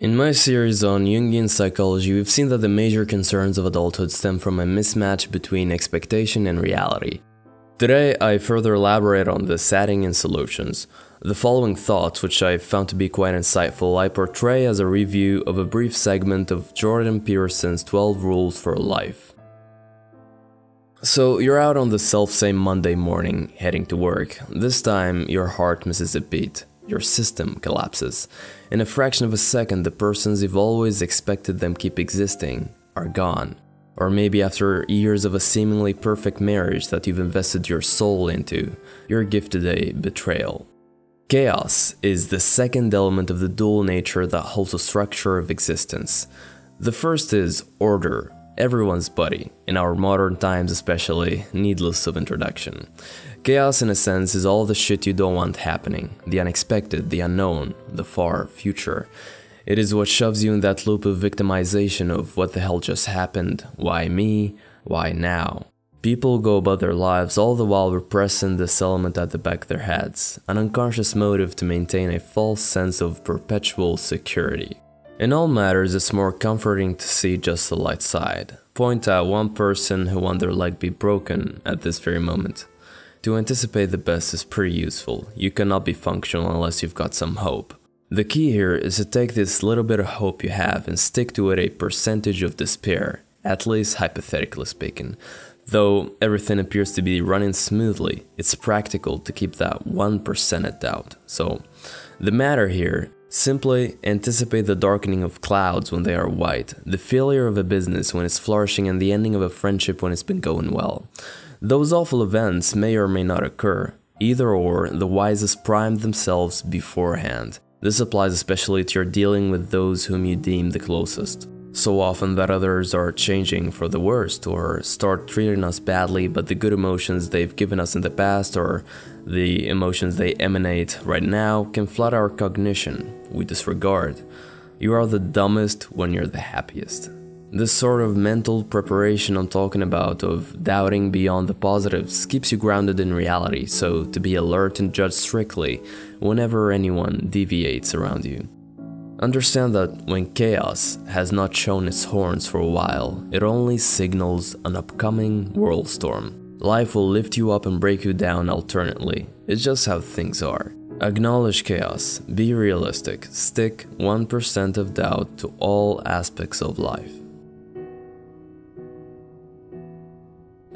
In my series on Jungian psychology, we've seen that the major concerns of adulthood stem from a mismatch between expectation and reality. Today, I further elaborate on the setting and solutions. The following thoughts, which I found to be quite insightful, I portray as a review of a brief segment of Jordan Peterson's 12 Rules for Life. So, you're out on the self-same Monday morning, heading to work. This time, your heart misses a beat. Your system collapses. In a fraction of a second, the persons you've always expected them keep existing are gone. Or maybe after years of a seemingly perfect marriage that you've invested your soul into, you're gifted a betrayal. Chaos is the second element of the dual nature that holds the structure of existence. The first is order, everyone's buddy, in our modern times especially, needless of introduction. Chaos, in a sense, is all the shit you don't want happening, the unexpected, the unknown, the far future. It is what shoves you in that loop of victimization of what the hell just happened, why me, why now. People go about their lives all the while repressing this element at the back of their heads, an unconscious motive to maintain a false sense of perpetual security. In all matters, it's more comforting to see just the light side. Point out one person who wants their leg be broken at this very moment. To anticipate the best is pretty useful. You cannot be functional unless you've got some hope. The key here is to take this little bit of hope you have and stick to it a percentage of despair, at least hypothetically speaking. Though everything appears to be running smoothly, it's practical to keep that 1% of doubt. So, the matter here, simply anticipate the darkening of clouds when they are white, the failure of a business when it's flourishing, and the ending of a friendship when it's been going well. Those awful events may or may not occur. Either or, the wisest prime themselves beforehand. This applies especially to your dealing with those whom you deem the closest. So often that others are changing for the worst or start treating us badly, but the good emotions they've given us in the past or the emotions they emanate right now can flood our cognition. We disregard. You are the dumbest when you're the happiest. This sort of mental preparation I'm talking about of doubting beyond the positives keeps you grounded in reality, so to be alert and judge strictly whenever anyone deviates around you. Understand that when chaos has not shown its horns for a while, it only signals an upcoming world storm. Life will lift you up and break you down alternately. It's just how things are. Acknowledge chaos, be realistic, stick 1% of doubt to all aspects of life.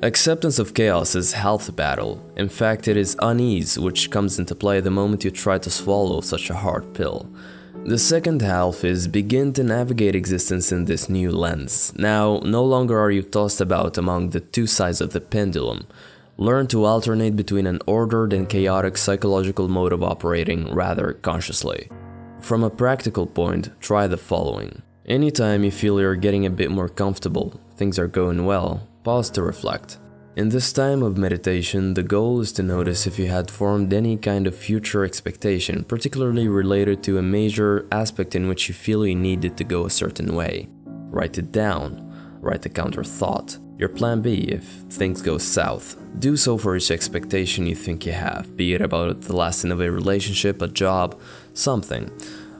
Acceptance of chaos is half the battle. In fact, it is unease which comes into play the moment you try to swallow such a hard pill. The second half is begin to navigate existence in this new lens. Now, no longer are you tossed about among the two sides of the pendulum. Learn to alternate between an ordered and chaotic psychological mode of operating rather consciously. From a practical point, try the following. Anytime you feel you're getting a bit more comfortable, things are going well, pause to reflect. In this time of meditation, the goal is to notice if you had formed any kind of future expectation, particularly related to a major aspect in which you feel you needed to go a certain way. Write it down. Write the counter thought. Your plan B if things go south. Do so for each expectation you think you have, be it about the lasting of a relationship, a job, something.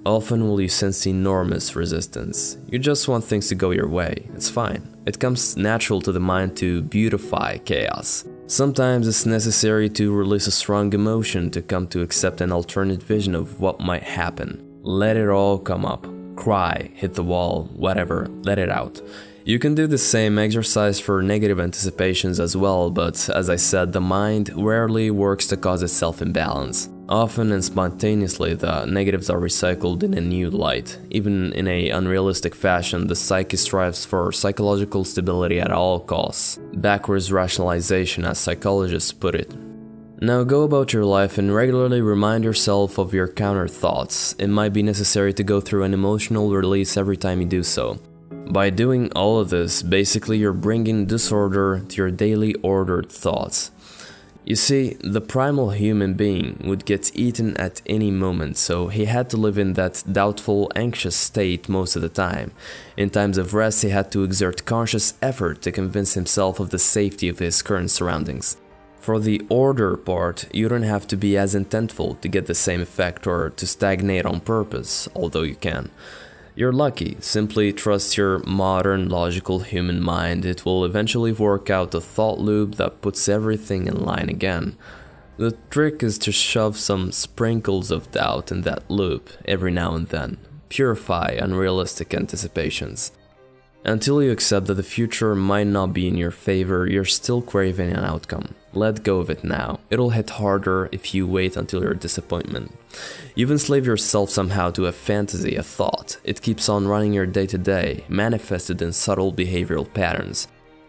Often will you sense enormous resistance. You just want things to go your way. It's fine. It comes natural to the mind to beautify chaos. Sometimes it's necessary to release a strong emotion to come to accept an alternate vision of what might happen. Let it all come up. Cry, hit the wall, whatever, let it out. You can do the same exercise for negative anticipations as well, but as I said, the mind rarely works to cause itself imbalance. Often and spontaneously, the negatives are recycled in a new light. Even in an unrealistic fashion, the psyche strives for psychological stability at all costs. Backwards rationalization, as psychologists put it. Now go about your life and regularly remind yourself of your counter thoughts. It might be necessary to go through an emotional release every time you do so. By doing all of this, basically you're bringing disorder to your daily ordered thoughts. You see, the primal human being would get eaten at any moment, so he had to live in that doubtful, anxious state most of the time. In times of rest, he had to exert conscious effort to convince himself of the safety of his current surroundings. For the order part, you don't have to be as intentful to get the same effect or to stagnate on purpose, although you can. You're lucky. Simply trust your modern, logical human mind. It will eventually work out a thought loop that puts everything in line again. The trick is to shove some sprinkles of doubt in that loop every now and then. Purify unrealistic anticipations. Until you accept that the future might not be in your favor, you're still craving an outcome. Let go of it now. It'll hit harder if you wait until your disappointment. You've enslaved yourself somehow to a fantasy, a thought. It keeps on running your day-to-day, manifested in subtle behavioral patterns.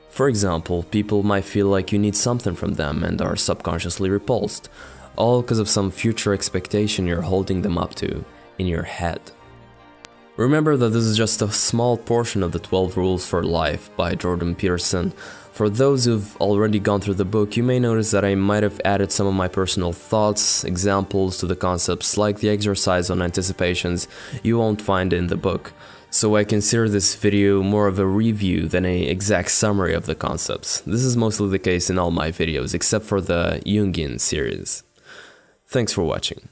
For example, people might feel like you need something from them and are subconsciously repulsed, all because of some future expectation you're holding them up to in your head. Remember that this is just a small portion of the 12 Rules for Life by Jordan Peterson. For those who've already gone through the book, you may notice that I might have added some of my personal thoughts, examples to the concepts, like the exercise on anticipations you won't find in the book. So I consider this video more of a review than an exact summary of the concepts. This is mostly the case in all my videos, except for the Jungian series. Thanks for watching.